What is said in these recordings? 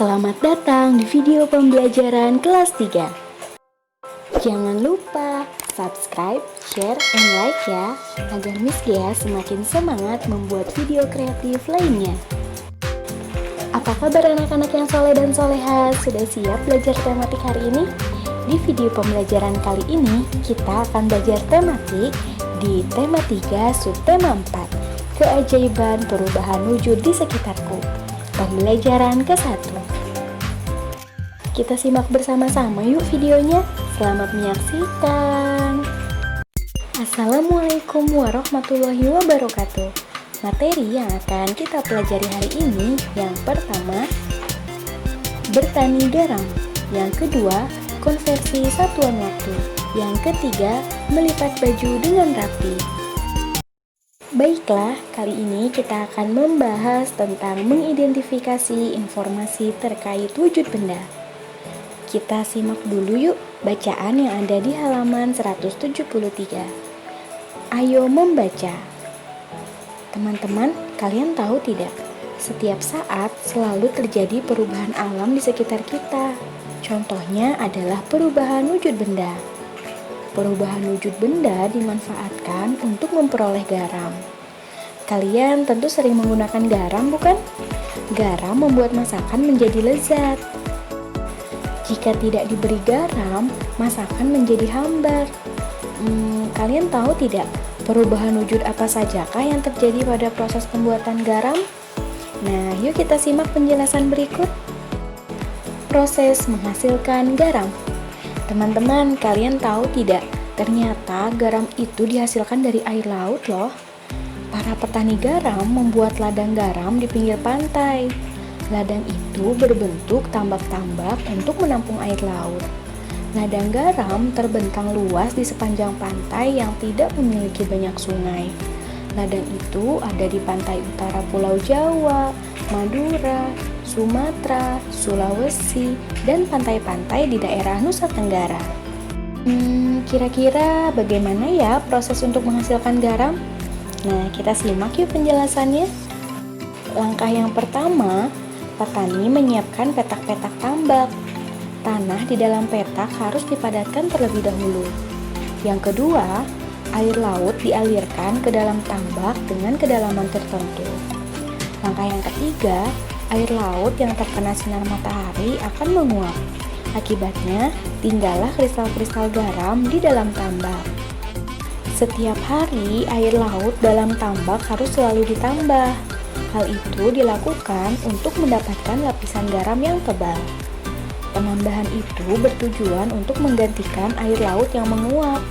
Selamat datang di video pembelajaran kelas 3. Jangan lupa subscribe, share, and like ya, agar Miss Gea semakin semangat membuat video kreatif lainnya. Apa kabar anak-anak yang soleh dan soleha? Sudah siap belajar tematik hari ini? Di video pembelajaran kali ini, kita akan belajar tematik di tema 3 subtema 4, keajaiban perubahan wujud di sekitarku. Pembelajaran ke-1. Kita simak bersama-sama yuk videonya. Selamat menyaksikan. Assalamualaikum warahmatullahi wabarakatuh. Materi yang akan kita pelajari hari ini, yang pertama, bertani garam. Yang kedua, konversi satuan waktu. Yang ketiga, melipat baju dengan rapi. Baiklah, kali ini kita akan membahas tentang mengidentifikasi informasi terkait wujud benda. Kita simak dulu yuk bacaan yang ada di halaman 173. Ayo membaca. Teman-teman, kalian tahu tidak? Setiap saat selalu terjadi perubahan alam di sekitar kita. Contohnya adalah perubahan wujud benda. Perubahan wujud benda dimanfaatkan untuk memperoleh garam. Kalian tentu sering menggunakan garam, bukan? Garam membuat masakan menjadi lezat. Jika tidak diberi garam, masakan menjadi hambar. Kalian tahu tidak, perubahan wujud apa sajakah yang terjadi pada proses pembuatan garam? Nah, yuk kita simak penjelasan berikut. Proses menghasilkan garam. Teman-teman, kalian tahu tidak? Ternyata garam itu dihasilkan dari air laut loh. Para petani garam membuat ladang garam di pinggir pantai. Ladang itu berbentuk tambak-tambak untuk menampung air laut. Ladang garam terbentang luas di sepanjang pantai yang tidak memiliki banyak sungai. Ladang itu ada di pantai utara Pulau Jawa, Madura, Sumatera, Sulawesi, dan pantai-pantai di daerah Nusa Tenggara. Kira-kira bagaimana ya proses untuk menghasilkan garam? Nah, kita simak yuk penjelasannya. Langkah yang pertama, petani menyiapkan petak-petak tambak. Tanah di dalam petak harus dipadatkan terlebih dahulu. Yang kedua, air laut dialirkan ke dalam tambak dengan kedalaman tertentu. Langkah yang ketiga, air laut yang terkena sinar matahari akan menguap. Akibatnya, tinggallah kristal-kristal garam di dalam tambak. Setiap hari, air laut dalam tambak harus selalu ditambah. Hal itu dilakukan untuk mendapatkan lapisan garam yang tebal. Penambahan itu bertujuan untuk menggantikan air laut yang menguap.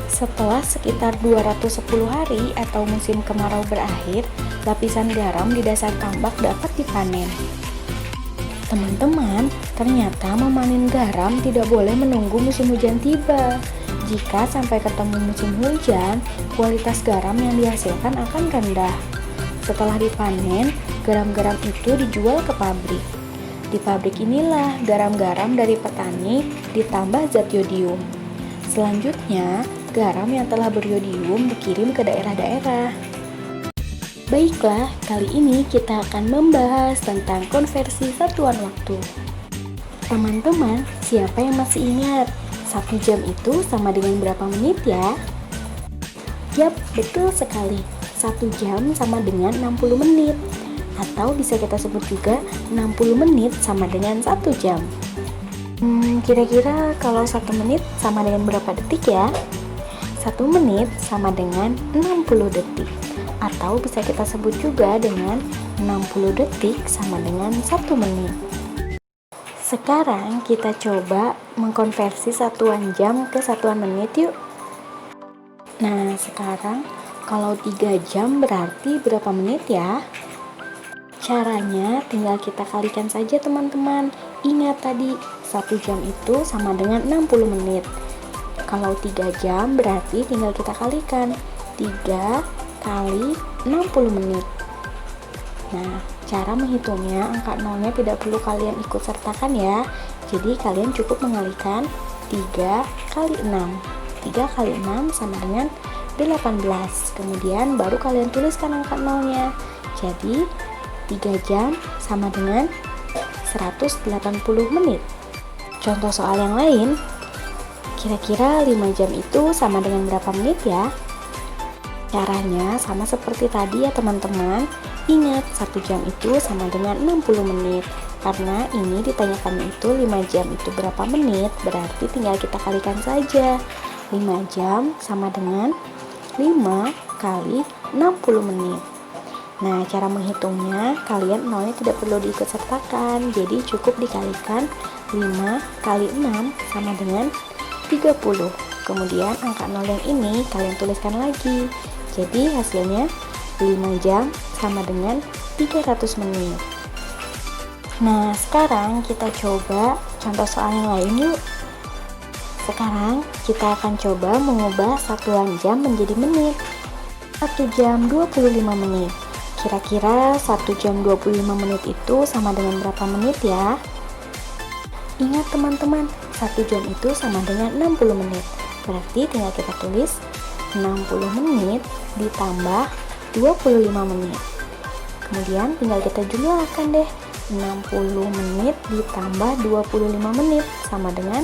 Setelah sekitar 210 hari atau musim kemarau berakhir, lapisan garam di dasar tambak dapat dipanen. Teman-teman, ternyata memanen garam tidak boleh menunggu musim hujan tiba. Jika sampai ketemu musim hujan, kualitas garam yang dihasilkan akan rendah. Setelah dipanen, garam-garam itu dijual ke pabrik. Di pabrik inilah garam-garam dari petani ditambah zat yodium. Selanjutnya, garam yang telah beryodium dikirim ke daerah-daerah. Baiklah, kali ini kita akan membahas tentang konversi satuan waktu. Teman-teman, siapa yang masih ingat 1 jam itu sama dengan berapa menit ya? Yap, betul sekali. 1 jam sama dengan 60 menit. Atau bisa kita sebut juga 60 menit sama dengan 1 jam. Kira-kira kalau 1 menit sama dengan berapa detik ya? 1 menit sama dengan 60 detik. Atau bisa kita sebut juga dengan 60 detik sama dengan 1 menit. Sekarang kita coba mengkonversi satuan jam ke satuan menit yuk. Nah, sekarang kalau 3 jam berarti berapa menit ya? Caranya tinggal kita kalikan saja teman-teman. Ingat tadi, 1 jam itu sama dengan 60 menit. Kalau 3 jam berarti tinggal kita kalikan 3 kali 60 menit. Nah, cara menghitungnya angka nolnya tidak perlu kalian ikut sertakan ya. Jadi kalian cukup mengalikan 3 kali 6. 3 kali 6 sama dengan 18. Kemudian baru kalian tuliskan angka nolnya. Jadi 3 jam sama dengan 180 menit. Contoh soal yang lain, kira-kira 5 jam itu sama dengan berapa menit ya? Caranya sama seperti tadi ya teman-teman. Ingat, 1 jam itu sama dengan 60 menit. Karena ini ditanyakannya itu 5 jam itu berapa menit, berarti tinggal kita kalikan saja. 5 jam sama dengan 5 kali 60 menit. Nah, cara menghitungnya, kalian nolnya tidak perlu diikut sertakan, jadi cukup dikalikan 5 kali 6 sama dengan 30. Kemudian angka nol yang ini kalian tuliskan lagi. Jadi hasilnya 5 jam sama dengan 300 menit. Nah, sekarang kita coba contoh soal yang lain yuk. Sekarang kita akan coba mengubah satuan jam menjadi menit. 1 jam 25 menit. Kira-kira 1 jam 25 menit itu sama dengan berapa menit ya? Ingat teman-teman, 1 jam itu sama dengan 60 menit. Berarti tinggal kita tulis 60 menit ditambah 25 menit. Kemudian tinggal kita jumlahkan deh. 60 menit ditambah 25 menit sama dengan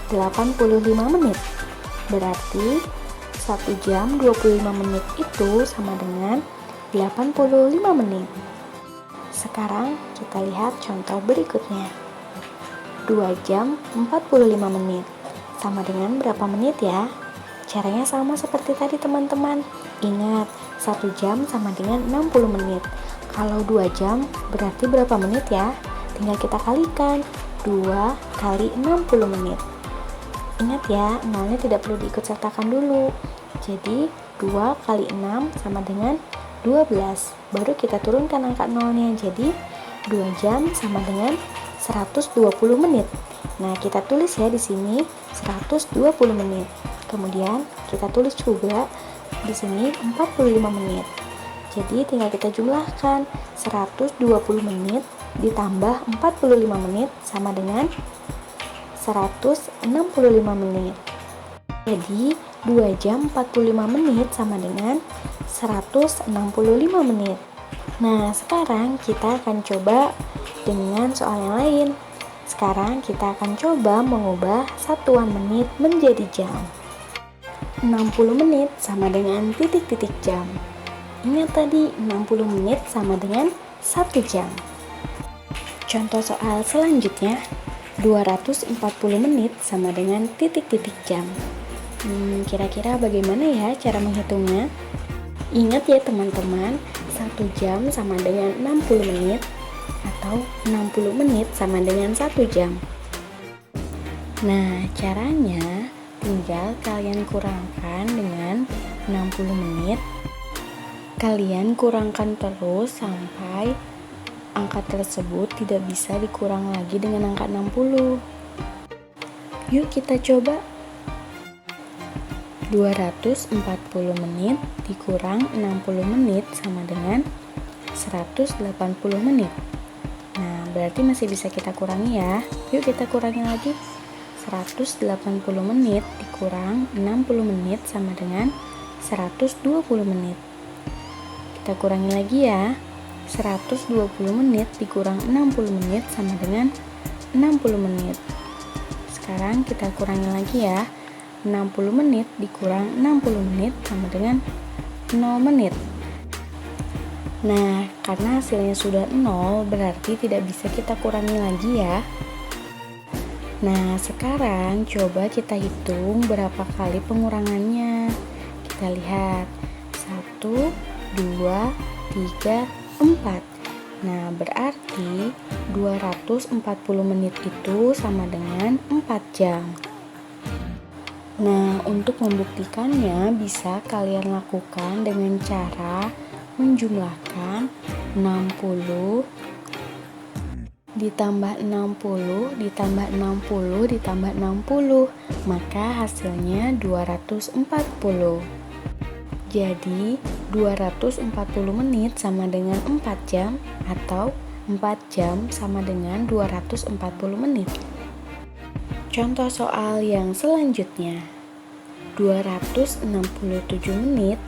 85 menit. Berarti 1 jam 25 menit itu sama dengan 85 menit. Sekarang kita lihat contoh berikutnya. 2 jam 45 menit. Sama dengan berapa menit ya? Caranya sama seperti tadi teman-teman. Ingat, 1 jam sama dengan 60 menit. Kalau 2 jam berarti berapa menit ya? Tinggal kita kalikan 2 kali 60 menit. Ingat ya, nolnya tidak perlu diikut sertakan dulu. Jadi 2 kali 6 sama dengan 12. Baru kita turunkan angka nolnya. Jadi 2 jam sama dengan 120 menit. Nah, kita tulis ya di sini 120 menit. Kemudian kita tulis juga di sini 45 menit. Jadi tinggal kita jumlahkan 120 menit ditambah 45 menit sama dengan 165 menit. Jadi 2 jam 45 menit sama dengan 165 menit. Nah, sekarang kita akan coba dengan soal yang lain. Sekarang kita akan coba mengubah satuan menit menjadi jam. 60 menit sama dengan titik-titik jam. Ingat tadi 60 menit sama dengan 1 jam. Contoh soal selanjutnya, 240 menit sama dengan titik-titik jam. Kira-kira bagaimana ya cara menghitungnya? Ingat ya teman-teman, 1 jam sama dengan 60 menit atau 60 menit sama dengan 1 jam. Nah, caranya tinggal kalian kurangkan dengan 60 menit. Kalian kurangkan terus sampai angka tersebut tidak bisa dikurang lagi dengan angka 60. Yuk kita coba. 240 menit dikurang 60 menit sama dengan 180 menit. Nah, berarti masih bisa kita kurangi ya. Yuk kita kurangi lagi. 180 menit dikurang 60 menit sama dengan 120 menit. Kita kurangi lagi ya. 120 menit dikurang 60 menit sama dengan 60 menit. Sekarang kita kurangi lagi ya. 60 menit dikurang 60 menit sama dengan 0 menit. Nah, karena hasilnya sudah 0, berarti tidak bisa kita kurangi lagi ya. Nah, sekarang coba kita hitung berapa kali pengurangannya. Kita lihat. 1, 2, 3, 4. Nah, berarti 240 menit itu sama dengan 4 jam. Nah, untuk membuktikannya bisa kalian lakukan dengan cara menjumlahkan 60 ditambah 60 ditambah 60 ditambah 60, maka hasilnya 240. Jadi 240 menit sama dengan 4 jam atau 4 jam sama dengan 240 menit. Contoh soal yang selanjutnya, 267 menit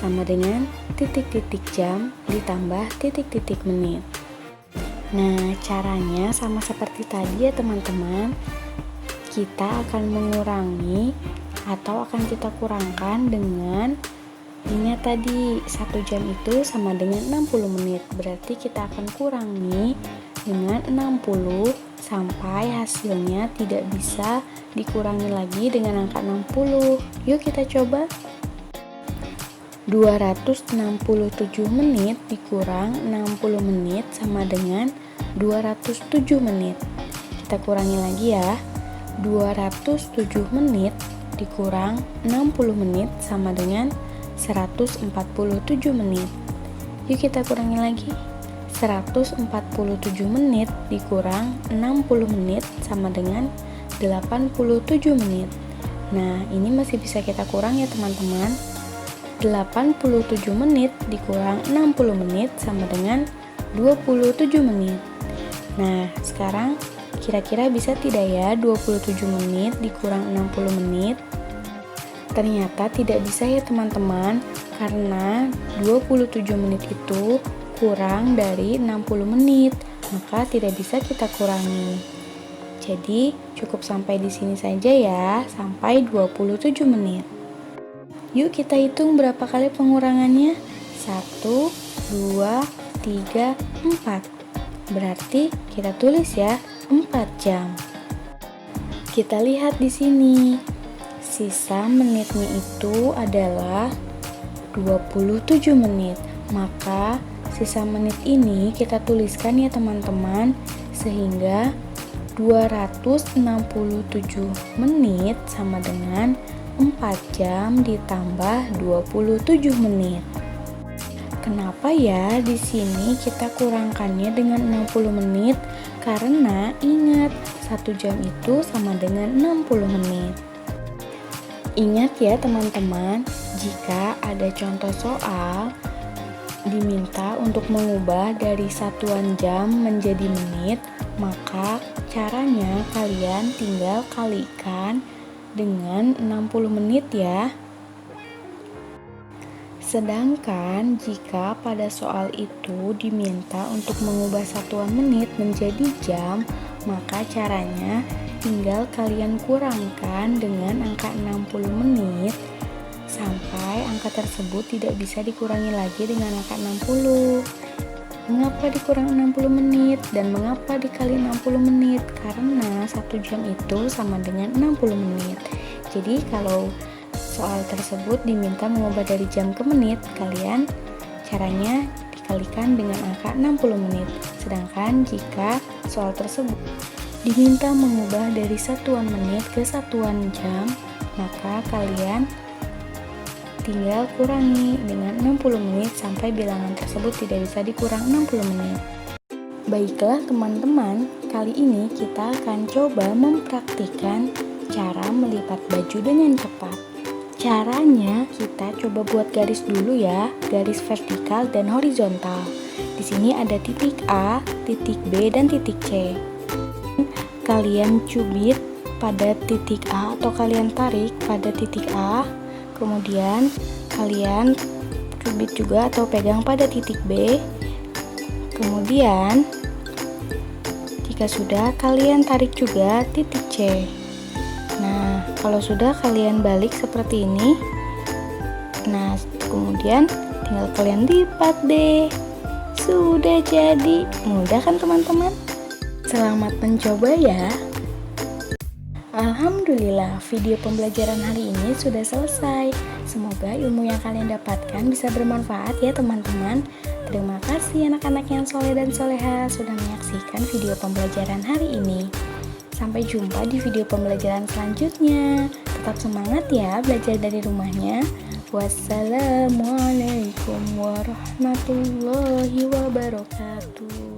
sama dengan titik-titik jam ditambah titik-titik menit. Nah, caranya sama seperti tadi ya teman-teman. Kita akan mengurangi atau akan kita kurangkan dengan, ingat tadi 1 jam itu sama dengan 60 menit. Berarti kita akan kurangi dengan 60 sampai hasilnya tidak bisa dikurangi lagi dengan angka 60. Yuk kita coba. 267 menit dikurang 60 menit sama dengan 207 menit. Kita kurangi lagi ya. 207 menit dikurang 60 menit sama dengan 147 menit. Yuk kita kurangi lagi. 147 menit dikurang 60 menit sama dengan 87 menit. Nah, ini masih bisa kita kurang ya teman-teman. 87 menit dikurang 60 menit sama dengan 27 menit. Nah, sekarang kira-kira bisa tidak ya 27 menit dikurang 60 menit? Ternyata tidak bisa ya teman-teman, karena 27 menit itu kurang dari 60 menit, maka tidak bisa kita kurangi. Jadi, cukup sampai di sini saja ya, sampai 27 menit. Yuk kita hitung berapa kali pengurangannya. 1, 2, 3, 4. Berarti kita tulis ya 4 jam. Kita lihat di sini. Sisa menitnya itu adalah 27 menit. Maka sisa menit ini kita tuliskan ya teman-teman, sehingga 267 menit sama dengan 4 jam ditambah 27 menit. Kenapa ya di sini kita kurangkannya dengan 60 menit? Karena ingat, 1 jam itu sama dengan 60 menit. Ingat ya teman-teman, jika ada contoh soal diminta untuk mengubah dari satuan jam menjadi menit, maka caranya kalian tinggal kalikan dengan 60 menit ya. Sedangkan jika pada soal itu diminta untuk mengubah satuan menit menjadi jam, maka caranya tinggal kalian kurangkan dengan angka 60 menit sampai angka tersebut tidak bisa dikurangi lagi dengan angka 60. Mengapa dikurang 60 menit dan mengapa dikali 60 menit? Karena 1 jam itu sama dengan 60 menit. Jadi kalau soal tersebut diminta mengubah dari jam ke menit, kalian caranya dikalikan dengan angka 60 menit. Sedangkan jika soal tersebut diminta mengubah dari satuan menit ke satuan jam, maka kalian tinggal kurangi dengan 60 menit sampai bilangan tersebut tidak bisa dikurang 60 menit. Baiklah teman-teman, kali ini kita akan coba mempraktikkan cara melipat baju dengan cepat. Caranya kita coba buat garis dulu ya, garis vertikal dan horizontal. Di sini ada titik A, titik B, dan titik C. Kalian cubit pada titik A atau kalian tarik pada titik A. Kemudian kalian cubit juga atau pegang pada titik B. Kemudian jika sudah, kalian tarik juga titik C. Nah, kalau sudah kalian balik seperti ini. Nah, kemudian tinggal kalian lipat deh. Sudah jadi. Mudah kan teman-teman? Selamat mencoba ya. Alhamdulillah, video pembelajaran hari ini sudah selesai. Semoga ilmu yang kalian dapatkan bisa bermanfaat ya teman-teman. Terima kasih anak-anak yang soleh dan soleha sudah menyaksikan video pembelajaran hari ini. Sampai jumpa di video pembelajaran selanjutnya. Tetap semangat ya belajar dari rumahnya. Wassalamualaikum warahmatullahi wabarakatuh.